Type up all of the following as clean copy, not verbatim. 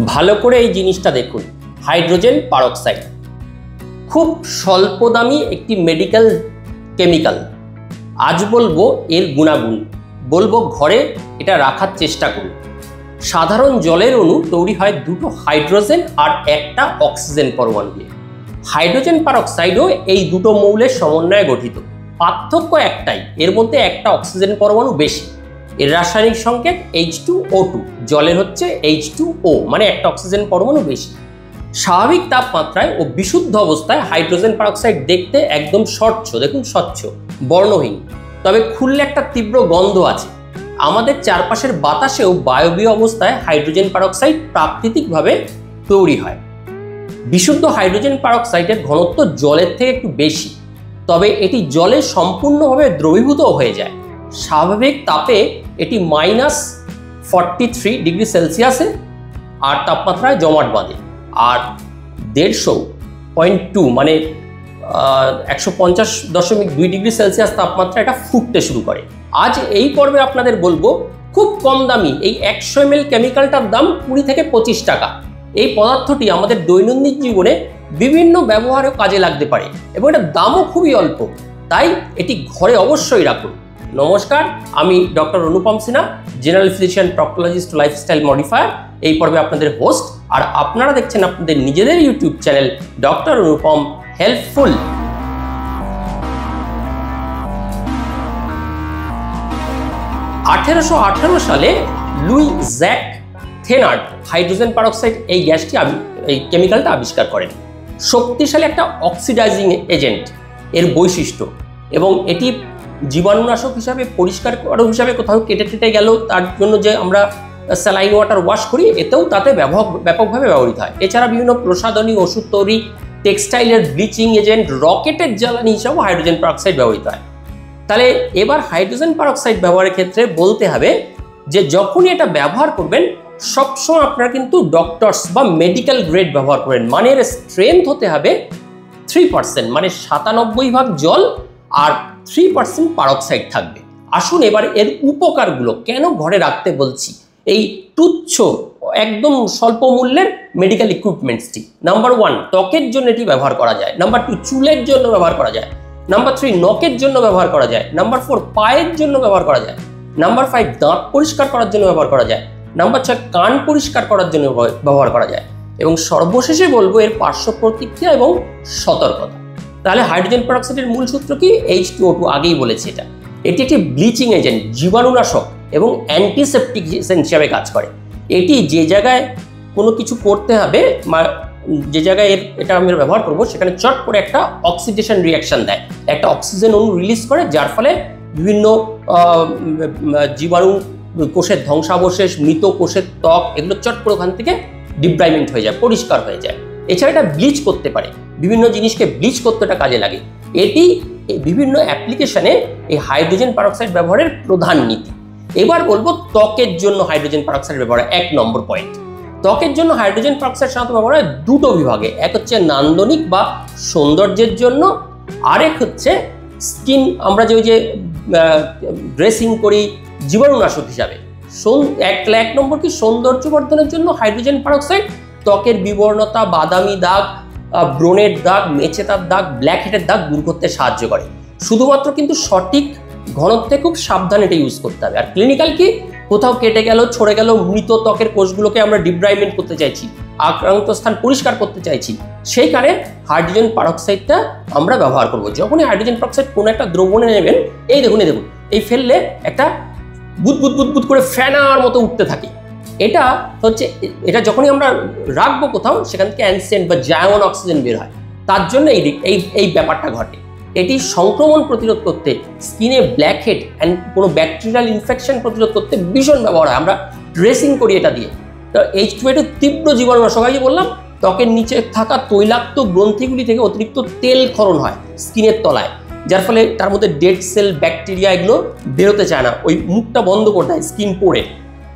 ভালো করে এই জিনিসটা দেখুন, হাইড্রোজেন পারক্সাইড খুব স্বল্প দামি একটি মেডিকেল কেমিক্যাল। আজ বলবো এর গুণাগুণ, বলবো ঘরে এটা রাখার চেষ্টা করুন। সাধারণ জলের অণু তৈরি হয় দুটো হাইড্রোজেন আর একটা অক্সিজেন পরমাণু দিয়ে। হাইড্রোজেন পারক্সাইডও এই দুটো মৌলের সমন্বয়ে গঠিত। পার্থক্য একটাই, এর মধ্যে একটা অক্সিজেন পরমাণু বেশি। এর রাসায়নিক সংকেত H2O2, জলের হচ্ছে H2O, মানে একটা অক্সিজেন পরমাণু বেশি। স্বাভাবিক তাপমাত্রায় ও বিশুদ্ধ অবস্থায় হাইড্রোজেন পারক্সাইড দেখতে একদম স্বচ্ছ, দেখুন স্বচ্ছ, বর্ণহীন। তবে খুললে একটা তীব্র গন্ধ আছে। আমাদের চারপাশের বাতাসেও বায়বীয় অবস্থায় হাইড্রোজেন পারক্সাইড প্রাকৃতিকভাবে তৈরি হয়। বিশুদ্ধ হাইড্রোজেন পারক্সাইডের ঘনত্ব জলের থেকে একটু বেশি, তবে এটি জলে সম্পূর্ণভাবে দ্রবীভূত হয়ে যায়। স্বাভাবিক তাপে এটি -43 ডিগ্রি সেলসিয়াসে আর তাপমাত্রায় জমাট বাঁধে, আর 150.2 মানে 150.2 ডিগ্রি সেলসিয়াস তাপমাত্রা এটা ফুটতে শুরু করে। আজ এই পর্বে আপনাদের বলবো খুব কম দামি এই 100 ml কেমিক্যালটার দাম 20 থেকে 25 টাকা। এই পদার্থটি আমাদের দৈনন্দিন জীবনে বিভিন্ন ব্যবহারে কাজে লাগতে পারে এবং এটার দামও খুবই অল্প, তাই এটি ঘরে অবশ্যই রাখুন। নমস্কার, আমি doctor Anupam Sinha, general physician, proctologist, lifestyle modifier. এই পর্বে আপনাদের হোস্ট, আর আপনারা দেখছেন আপনাদের নিজেদের YouTube channel doctor Anupam helpful. সালে Louis Jacques Thenard hydrogen peroxide এই গ্যাসটি এই কেমিক্যালটা আবিষ্কার করেন। শক্তিশালী একটা অক্সিডাইজিং এজেন্ট এর বৈশিষ্ট্য, এবং এটি জীবাণুনাশক হিসাবে, পরিষ্কার করা হিসাবে কোথাও কেটে গেল তার জন্য যে আমরা স্যালাইন ওয়াটার ওয়াশ করি, এতেও তাতে ব্যাপকভাবে ব্যবহৃত হয়। এছাড়া বিভিন্ন প্রসাধনী, ওষুধ তৈরি, টেক্সটাইলের ব্লিচিং এজেন্ট, রকেটের জ্বালানি হিসাবেও হাইড্রোজেন পারক্সাইড ব্যবহৃত হয়। তাহলে এবার হাইড্রোজেন পারক্সাইড ব্যবহারের ক্ষেত্রে বলতে হবে যে যখনই এটা ব্যবহার করবেন সবসময় আপনারা কিন্তু ডক্টরস বা মেডিকেল গ্রেড ব্যবহার করেন, মানে এর স্ট্রেংথ হতে হবে 3%, মানে 97% জল আর 3% পারক্সাইড থাকবে। আসুন এবার এর উপকারগুলো, কেন ঘরে রাখতে বলছি এই তুচ্ছ একদম স্বল্প মূল্যের মেডিকেল ইকুইপমেন্টসটি। নাম্বার 1, ত্বকের জন্য এটি ব্যবহার করা যায়। নাম্বার 2, চুলের জন্য ব্যবহার করা যায়। নাম্বার 3, নখের জন্য ব্যবহার করা যায়। নাম্বার 4, পায়ের জন্য ব্যবহার করা যায়। নাম্বার 5, দাঁত পরিষ্কার করার জন্য ব্যবহার করা যায়। নাম্বার 6, কান পরিষ্কার করার জন্য ব্যবহার করা যায়। এবং সর্বশেষে বলবো এর পার্শ্ব প্রতিক্রিয়া এবং সতর্কতা। তাহলে হাইড্রোজেন পারক্সাইডের মূল সূত্র কি? H2O2, আগেই বলেছি এটা। এটি একটি ব্লিচিং এজেন্ট, জীবাণুনাশক এবং অ্যান্টিসেপটিক হিসাবে কাজ করে। এটি যে জায়গায় কোনো কিছু করতে হবে, যে জায়গায় এটা আমরা ব্যবহার করবো, সেখানে চট করে একটা অক্সিডেশন রিয়াকশন দেয়, একটা অক্সিজেন অণু রিলিজ করে, যার ফলে বিভিন্ন জীবাণু কোষের ধ্বংসাবশেষ, মৃত কোষের ত্বক, এগুলো চট করে ওখান থেকে ডিব্রাইমেন্ট হয়ে যায়, পরিষ্কার হয়ে যায়। এছাড়া এটা ব্লিচ করতে পারে, বিভিন্ন জিনিসকে ব্লিচ করতে এটা কাজে লাগে। এটি বিভিন্ন অ্যাপ্লিকেশনে এই হাইড্রোজেন পারক্সাইড ব্যবহারের প্রধান নীতি। এবার বলবো ত্বকের জন্য হাইড্রোজেন পারক্সাইড ব্যবহার। 1 নম্বর পয়েন্ট, ত্বকের জন্য হাইড্রোজেন পারক্সাইড সাধারণত ব্যবহার হয় দুটো বিভাগে। এক হচ্ছে নান্দনিক বা সৌন্দর্যের জন্য, আরেক হচ্ছে স্কিন, আমরা যে ড্রেসিং করি জীবাণুনাশক হিসাবে। 1 নম্বর কি, সৌন্দর্য বর্ধনের জন্য হাইড্রোজেন পারক্সাইড ত্বকের বিবর্ণতা, বাদামি দাগ, ব্রণের দাগ, মেচেতার দাগ, ব্ল্যাক হেডের দাগ দূর করতে সাহায্য করে। শুধুমাত্র কিন্তু সঠিক ঘনত্বে খুব সাবধানে এটা ইউজ করতে হবে। আর ক্লিনিক্যাল কি, কোথাও কেটে গেল, ছড়ে গেল মৃত ত্বকের কোষগুলোকে আমরা ডিব্রাইমেন্ট করতে চাইছি, আক্রান্ত স্থান পরিষ্কার করতে চাইছি, সেই কারণে হাইড্রোজেন পারক্সাইডটা আমরা ব্যবহার করব। যখনই হাইড্রোজেন পারক্সাইড কোনো একটা দ্রবণে নেবেন, এই দেখুন এই ফেললে একটা বুদবুদ করে ফ্যানার মতো উঠতে থাকে। এটা যখনই আমরা রাখবো কোথাও, সেখান থেকে অ্যানসেন্ট বা জায়ন অক্সিজেন বের হয়, তার জন্য এই ব্যাপারটা ঘটে। এটি সংক্রমণ প্রতিরোধ করতে, স্কিনে ব্ল্যাক হেড অ্যান্ড কোনো ব্যাকটেরিয়াল ইনফেকশন প্রতিরোধ করতে ভীষণ ব্যবহার হয়। আমরা ড্রেসিং করি এটা দিয়ে। তো H2O2 তীব্র জীবাণুনাশক, যে বললাম, ত্বকের নিচে থাকা তৈলাক্ত গ্রন্থিগুলি থেকে অতিরিক্ত তেল ক্ষরণ হয় স্কিনের তলায়, যার ফলে তার মধ্যে ডেড সেল, ব্যাকটেরিয়া এগুলো বেরোতে চায় না, ওই মুখটা বন্ধ করে দেয় স্কিন পোরে,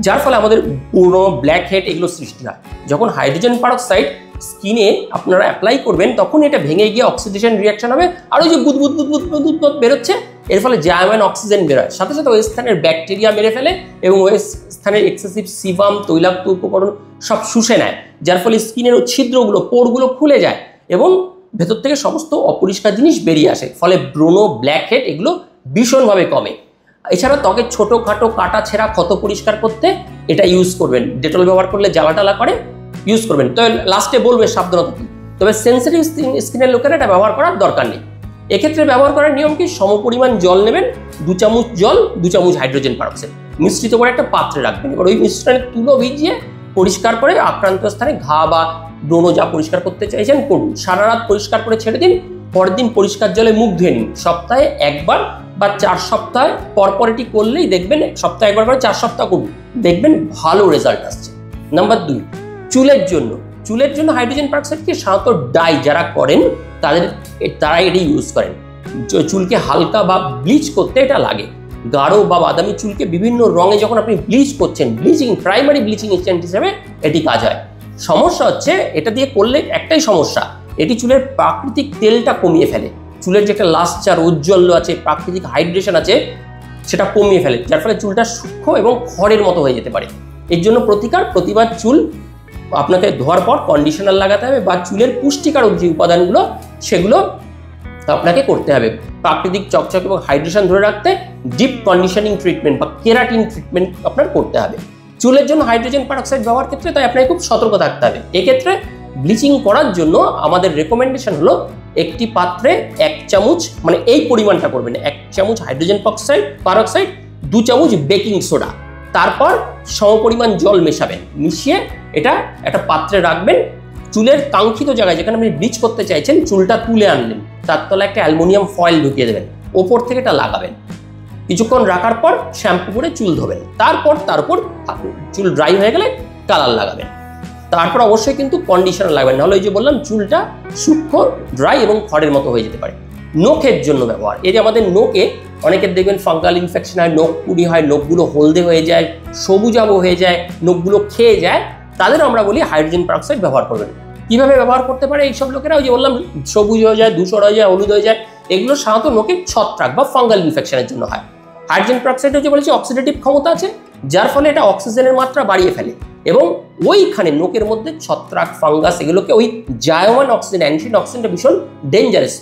যার ফলে আমাদের পুরো ব্ল্যাক হেড এগুলো সৃষ্টি হয়। যখন হাইড্রোজেন পারক্সাইড স্কিনে আপনারা অ্যাপ্লাই করবেন, তখন এটা ভেঙে গিয়ে অক্সিডেশন রিয়াকশন হবে, আর ওই যে বুদবুদ বেরোচ্ছে, এর ফলে জায়মান অক্সিজেন বেরোয়, সাথে সাথে ওই স্থানের ব্যাকটেরিয়া মেরে ফেলে এবং ওই স্থানের এক্সেসিভ সিবাম, তৈলাক্ত উপকরণ সব শুষে নেয়, যার ফলে স্কিনের ছিদ্রগুলো, পোরগুলো খুলে যায় এবং ভেতর থেকে সমস্ত অপরিষ্কার জিনিস বেরিয়ে আসে, ফলে ব্রণ, ব্ল্যাক হেড এগুলো ভীষণভাবে কমে। এছাড়া ত্বকের ছোটোখাটো কাটা ছেঁড়া ক্ষত পরিষ্কার করতে এটা ইউজ করবেন। ডেটল ব্যবহার করলে জ্বালা টালা করে, ইউজ করবেন। তো লাস্টে বলবে সাবধানতা কি, তবে সেন্সিটিভ স্কিনের লোকেরা এটা ব্যবহার করার দরকার নেই। এক্ষেত্রে ব্যবহার করার নিয়ম কি, সমপরিমাণ জল নেবেন, 2 চামচ জল, 2 চামচ হাইড্রোজেন পারক্সাইড মিশ্রিত করে একটা পাত্রে রাখবেন। এবার ওই মিশ্রণে তুলো ভিজিয়ে পরিষ্কার করে আক্রান্ত স্থানে ঘা বা ব্রণ যা পরিষ্কার করতে চাইছেন করুন। সারা রাত পরিষ্কার করে ছেড়ে দিন, পরের দিন পরিষ্কার জলে মুখ ধুয়ে নিন। সপ্তাহে একবার বা 4 সপ্তাহ পরপর এটি করলেই দেখবেন, সপ্তাহে একবার করে 4 সপ্তাহ করুন, দেখবেন ভালো রেজাল্ট আসছে। নাম্বার 2, চুলের জন্য হাইড্রোজেন পারক্সাইডকে সাধারণত ডাই যারা করেন তারা এটি ইউজ করেন। চুলকে হালকা বা ব্লিচ করতে এটা লাগে। গাঢ় বা বাদামি চুলকে বিভিন্ন রঙে যখন আপনি ব্লিচ করছেন, প্রাইমারি ব্লিচিং এজেন্ট হিসেবে এটি কাজ হয়। সমস্যা হচ্ছে এটা দিয়ে করলে একটাই সমস্যা, এটি চুলের প্রাকৃতিক তেলটা কমিয়ে ফেলে। চুলের যে একটা লাস্টার, ঔজ্জ্বল্য আছে, প্রাকৃতিক হাইড্রেশন আছে, সেটা কমিয়ে ফেলে, যার ফলে চুলটা সূক্ষ্ম এবং খড়ের মতো হয়ে যেতে পারে। এর জন্য প্রতিবার চুল আপনাকে ধোয়ার পর কন্ডিশনার লাগাতে হবে বা চুলের পুষ্টিকারক যে উপাদানগুলো সেগুলো আপনাকে করতে হবে। প্রাকৃতিক চকচক এবং হাইড্রেশন ধরে রাখতে ডিপ কন্ডিশনিং ট্রিটমেন্ট বা কেরাটিন ট্রিটমেন্ট আপনার করতে হবে। চুলের জন্য হাইড্রোজেন পারক্সাইড ব্যবহার ক্ষেত্রে তাই আপনাকে খুব সতর্ক থাকতে হবে। এক্ষেত্রে ব্লিচিং করার জন্য আমাদের রেকমেন্ডেশন হলো একটি পাত্রে 1 চামচ, মানে এই পরিমাণটা করবেন, 1 চামচ হাইড্রোজেন পারক্সাইড, 2 চামচ বেকিং সোডা, তারপর সমপরিমাণ জল মেশাবেন। মিশিয়ে এটা একটা পাত্রে রাখবেন। চুলের কাঙ্ক্ষিত জায়গায় যেখানে আপনি ব্লিচ করতে চাইছেন চুলটা তুলে আনলেন, তার তলায় একটা অ্যালুমিনিয়াম ফয়েল ঢুকিয়ে দেবেন, ওপর থেকে এটা লাগাবেন। কিছুক্ষণ রাখার পর শ্যাম্পু করে চুল ধোবেন, তার উপর চুল ড্রাই হয়ে গেলে কালার লাগাবেন। তারপর অবশ্যই কিন্তু কন্ডিশনার লাগবেন, নাহলে ওই যে বললাম চুলটা সূক্ষ্ম, ড্রাই এবং খড়ের মতো হয়ে যেতে পারে। নখের জন্য ব্যবহার, এই যে আমাদের নোকে অনেকের দেখবেন ফাঙ্গাল ইনফেকশন হয়, নখ পুড়ি হয়, নখগুলো হলদে হয়ে যায়, সবুজাবো হয়ে যায়, নখগুলো খেয়ে যায়, তাদের আমরা বলি হাইড্রোজেন পারক্সাইড ব্যবহার করবেন। কিভাবে ব্যবহার করতে পারে এইসব লোকেরা, ওই যে বললাম সবুজ হয়ে যায়, ধূসর হয়ে যায়, হলুদ হয়ে যায়, এগুলো সাধারণত নখের ছত্রাক বা ফাঙ্গাল ইনফেকশনের জন্য হয়। হাইড্রোজেন পারক্সাইড যে বলেছি অক্সিডেটিভ ক্ষমতা আছে, যার ফলে এটা অক্সিজেনের মাত্রা বাড়িয়ে ফেলে এবং ওইখানে নোকের মধ্যে ছত্রাক, ফাঙ্গাস এগুলোকে ওই জায়মান অক্সিজেন, অ্যান্টিন অক্সিজেনটা ভীষণ ডেঞ্জারাস,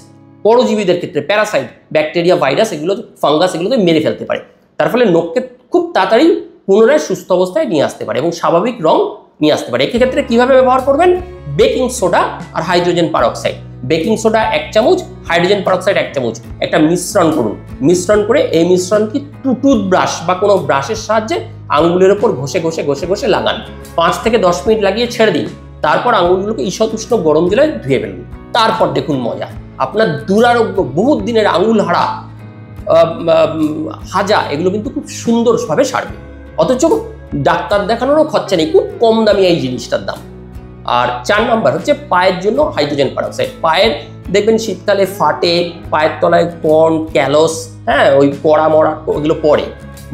পরজীবীদের ক্ষেত্রে প্যারাসাইট, ব্যাকটেরিয়া, ভাইরাস এগুলো, ফাঙ্গাস এগুলোকে মেরে ফেলতে পারে। তার ফলে নখকে খুব তাড়াতাড়ি পুনরায় সুস্থ অবস্থায় নিয়ে আসতে পারে এবং স্বাভাবিক রং নিয়ে আসতে পারে। এক্ষেত্রে কিভাবে ব্যবহার করবেন, বেকিং সোডা আর হাইড্রোজেন পারক্সাইড, বেকিং সোডা 1 চামচ, হাইড্রোজেন পারক্সাইড 1 চামচ, একটা মিশ্রণ করুন। মিশ্রণ করে এই মিশ্রণটি টুথব্রাশ বা কোনো ব্রাশের সাহায্যে আঙ্গুলের ওপর ঘষে লাগান। 5 থেকে 10 মিনিট লাগিয়ে ছেড়ে দিন। তারপর আঙ্গুলগুলোকে ঈষৎ উষ্ণ গরম জলে ধুয়ে ফেলুন। তারপর দেখুন মজা, আপনার দুরারোগ্য বহুত দিনের আঙ্গুল হারা, হাজা এগুলো কিন্তু খুব সুন্দরভাবে সারবে, অথচ ডাক্তার দেখানোরও খরচা নেই, খুব কম দামি এই জিনিসটার দাম। আর 4 নাম্বার হচ্ছে পায়ের জন্য হাইড্রোজেন পারক্সাইড। পায়ের দেখবেন শীতকালে ফাটে, পায়ের তলায় কর্ন, ক্যালস, ওই পড়া মরা ওইগুলো পড়ে,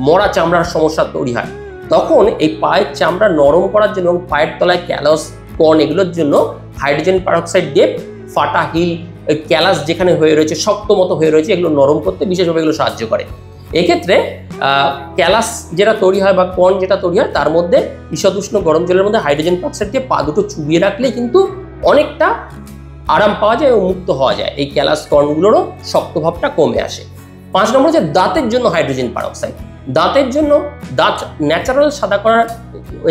মরা চামড়ার সমস্যা তৈরি হয়। তখন এই পায়ের চামড়া নরম করার জন্য এবং পায়ের তলায় ক্যালস, কর্ন এগুলোর জন্য হাইড্রোজেন পারক্সাইড দিয়ে ফাটা হিল, ওই ক্যালাস যেখানে হয়ে রয়েছে, শক্ত মতো হয়ে রয়েছে, এগুলো নরম করতে বিশেষভাবে এগুলো সাহায্য করে। এক্ষেত্রে ক্যালাস যেটা তৈরি হয় বা কর্ন যেটা তৈরি হয়, তার মধ্যে ঈষৎ উষ্ণ গরম জলের মধ্যে হাইড্রোজেন পারক্সাইড দিয়ে পা দুটো চুবিয়ে রাখলে কিন্তু অনেকটা আরাম পাওয়া যায় ও মুক্ত হওয়া যায়, এই ক্যালাস কর্নগুলোরও শক্তভাবটা কমে আসে। 5 নম্বর হচ্ছে দাঁতের জন্য হাইড্রোজেন পারক্সাইড। দাঁতের জন্য দাঁত ন্যাচারাল সাদা করার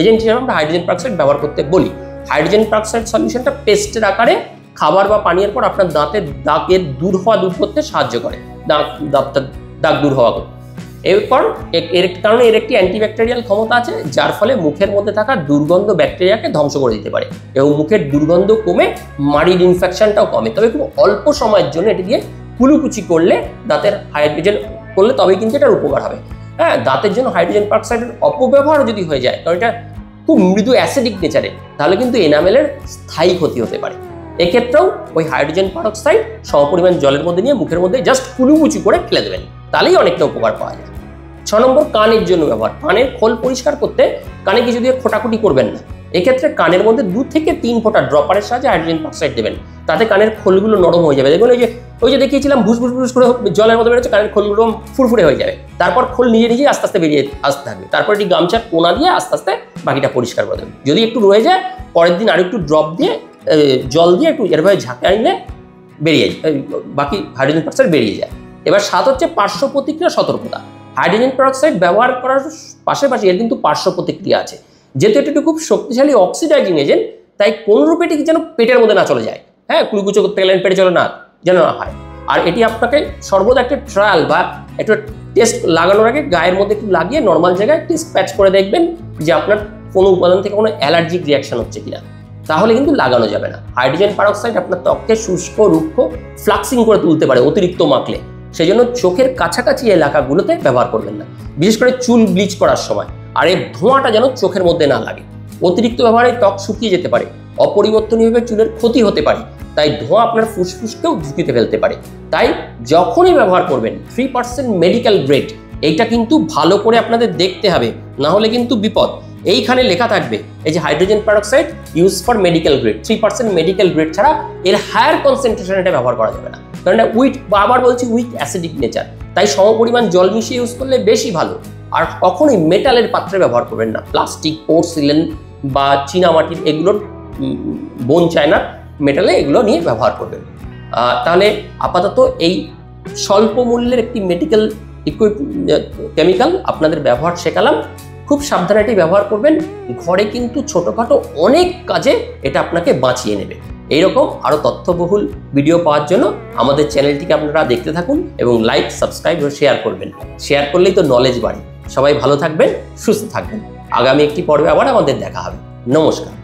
এজেন্ট হিসেবে আমরা হাইড্রোজেন পারক্সাইড ব্যবহার করতে বলি। হাইড্রোজেন পারক্সাইড সলিউশনটা পেস্টের আকারে খাবার বা পানীয়ের পর আপনার দাঁতের দাগের দূর করতে সাহায্য করে, দাগ দূর হওয়া করতে। এরপর কারণ এর একটি অ্যান্টিব্যাকটেরিয়াল ক্ষমতা আছে, যার ফলে মুখের মধ্যে থাকা দুর্গন্ধ ব্যাকটেরিয়াকে ধ্বংস করে দিতে পারে এবং মুখের দুর্গন্ধ কমে মাড়ির ইনফেকশনটাও কমে। তবে খুব অল্প সময়ের জন্য এটি দিয়ে কুলুকুচি করলে, দাঁতের হাইড্রোজেন করলে তবেই কিন্তু এটার উপকার হবে। দাঁতের জন্য হাইড্রোজেন পারক্সাইডের অপব্যবহার যদি হয়ে যায়, কারণ এটা খুব মৃদু অ্যাসিডিক নেচারে, তাহলে কিন্তু এনামেলের স্থায়ী ক্ষতি হতে পারে। এক্ষেত্রেও ওই হাইড্রোজেন পারক্সাইড সমপরিমাণ জলের মধ্যে নিয়ে মুখের মধ্যে জাস্ট কুলুকুচি করে ফেলে দেবেন, তাহলেই অনেকটা উপকার পাওয়া যায়। 6 নম্বর কানের জন্য ব্যবহার। কানের খোল পরিষ্কার করতে কানে কিছু দিয়ে খোটাখুটি করবেন না। এক্ষেত্রে কানের মধ্যে 2 থেকে 3 ফোঁটা ড্রপারের সাহায্যে হাইড্রোজেন পারক্সাইড দেবেন, তাতে কানের খোলগুলো নরম হয়ে যাবে। দেখবেন ওই যে ওই যে দেখিয়েছিলাম ভুস ভুস ভুস করে জলের মতো বেরোচ্ছে, কারণ খোলগুলো ফুরফুরে হয়ে যাবে, তারপর খোল নিজে নিজেই আস্তে আস্তে বেরিয়ে আসতে থাকবে, তারপর এটি গামছার কোনা দিয়ে আস্তে আস্তে বাকিটা পরিষ্কার করে দেবে। যদি একটু রয়ে যায় পরের দিন আর একটু ড্রপ দিয়ে জল দিয়ে একটু এরভাবে ঝাঁকে আনলে বেরিয়ে যায়, বাকি হাইড্রোজেন পারক্সাইড বেরিয়ে যায়। এবার 7 হচ্ছে পার্শ্ব প্রতিক্রিয়া সতর্কতা। হাইড্রোজেন পারক্সাইড ব্যবহার করার পাশাপাশি এর কিন্তু পার্শ্ব প্রতিক্রিয়া আছে। যেহেতু এটি খুব শক্তিশালী অক্সিডাইজিং এজেন্ট, তাই কোনোরূপে এটি যেন পেটের মধ্যে না চলে যায়, হ্যাঁ, কুলকুচো করতে গেলেন পেটে চলে না যেন না হয়। আর এটি আপনাকে সর্বদা একটা ট্রায়াল বা একটা টেস্ট লাগানোর আগে গায়ের মধ্যে একটু লাগিয়ে নর্মাল জায়গায় টেস্ট প্যাচ করে দেখবেন যে আপনার কোনো উপাদান থেকে কোনো অ্যালার্জিক রিয়াকশন হচ্ছে কিনা, তাহলে কিন্তু লাগানো যাবে না। হাইড্রোজেন পারক্সাইড আপনার ত্বককে শুষ্ক, রুক্ষ, ফ্লাক্সিং করে তুলতে পারে অতিরিক্ত মাখলে, সেই জন্য চোখের কাছাকাছি এলাকাগুলোতে ব্যবহার করবেন না, বিশেষ করে চুল ব্লিচ করার সময়। আর এই ধোঁয়াটা যেন চোখের মধ্যে না লাগে। অতিরিক্ত ব্যবহারে ত্বক শুকিয়ে যেতে পারে, অপরিবর্তনীয়ভাবে চুলের ক্ষতি হতে পারে, তাই ধোঁয়া আপনার ফুসফুসকেও ঝুঁকিতে ফেলতে পারে। তাই যখনই ব্যবহার করবেন 3% মেডিকেল গ্রেড, এইটা কিন্তু ভালো করে আপনাদের দেখতে হবে, না হলে কিন্তু বিপদ। এইখানে লেখা থাকবে এই যে hydrogen peroxide use for medical grade, 3% medical grade ছাড়া এর হায়ার কনসেন্ট্রেশন এটা ব্যবহার করা যাবে না, কারণ এটা আবার বলছি উইক অ্যাসিডিক নেচার, তাই সমপরিমাণ জল মিশিয়ে ইউজ করলে বেশি ভালো। আর কখনোই মেটালের পাত্রে ব্যবহার করবেন না, প্লাস্টিক, পোর্সিলেন বা চীনামাটির এগুলোর বোন চায়না মেটালে এগুলো নিয়ে ব্যবহার করবেন। তাহলে আপাতত এই স্বল্প মূল্যের একটি মেডিকেল কেমিক্যাল আপনাদের ব্যবহার শেখালাম। খুব সাবধানে এটি ব্যবহার করবেন, ঘরে কিন্তু ছোটোখাটো অনেক কাজে এটা আপনাকে বাঁচিয়ে নেবে। এইরকম আরও তথ্যবহুল ভিডিও পাওয়ার জন্য আমাদের চ্যানেলটিকে আপনারা দেখতে থাকুন এবং লাইক, সাবস্ক্রাইব ও শেয়ার করবেন। শেয়ার করলেই তো নলেজ বাড়ে। সবাই ভালো থাকবেন, সুস্থ থাকবেন। আগামী একটি পর্বে আবার আমাদের দেখা হবে। নমস্কার।